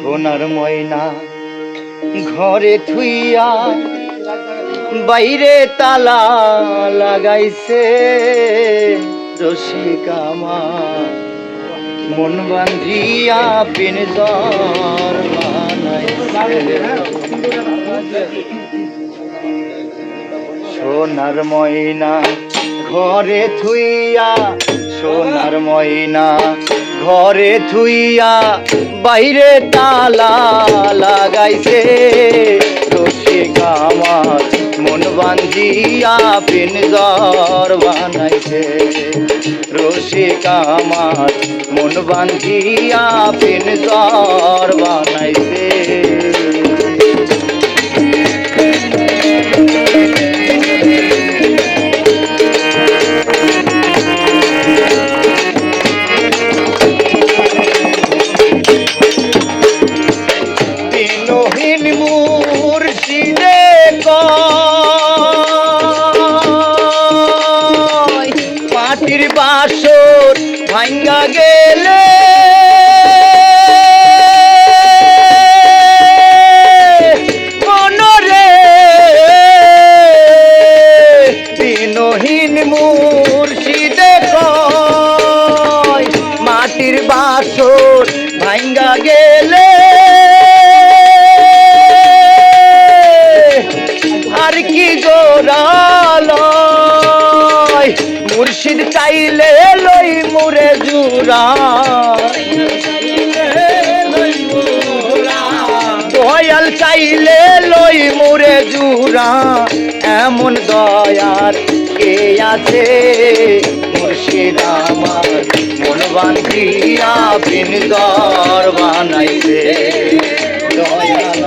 সোনার ময়না ঘরে থুইয়া বাইরে তালা লাগাইছে রসিক আমার মন বান্ধিয়া পিনজর বানাইছে সোনার ময়না ঘরে থুইয়া সোনার ময়না ঘরে থুইয়া বাইরে তালা লাগাইছে রসিক আমার মন বান্ধিয়া পিনজর বানাইছে রসিক আমার মন বান্ধিয়া পিনজর বানাইছে মাটির বাসর ভাঙ্গা গেলে মনরে দিনহীন মুর্শিদে কয় মাটির বাসর ভাঙ্গা গেলে আর কি গোরাল মুর্শিদ চাইলে লই মুরে জুরা দয়াল চাইলে লই মুরে জুরা এমন দয়ার কে আছে মুর্শিদ আমার মন বান্ধিয়া পিনজর বানাইছে দয়াল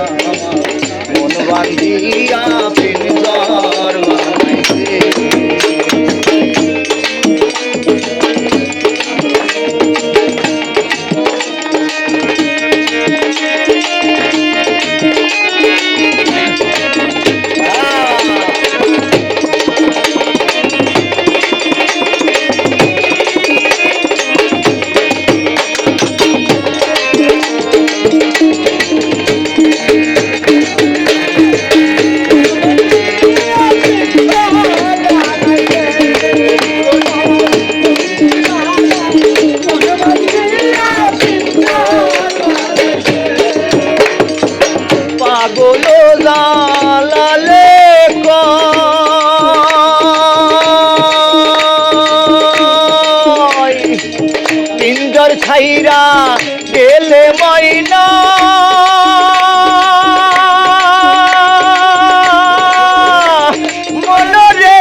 মন বান্ধিয়া পিনজর বানাইছে পাগলো জালালে কয় পিঞ্জর ছাইরা গেলে ময়না মনরে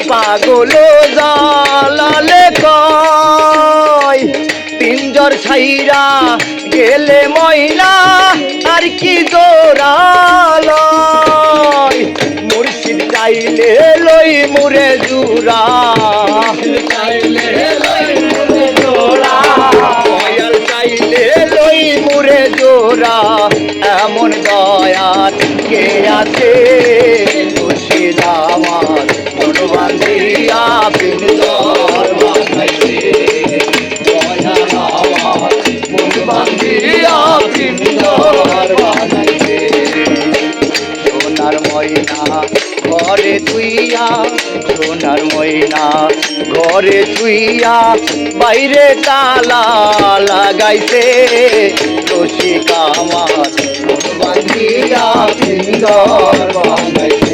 পাগলো জালালে কয় পিঞ্জর ছাইরা গেলে ময়না আর কি জোরালয় মুর্শিদ চাইলে লই মুরে জুরা দয়াল চাইলে লই মুরে জোরা এমন দয়াল কে আছে মুর্শিদ আমার মন বান্ধিয়া পিনজর বানাইছে সোনার ময়না ঘরে তুইয়া সোনার ময়না ঘরে তুইয়া বাইরে তালা লাগাইছে রসিক আমার মন বান্ধিয়া পিনজর বানাইছে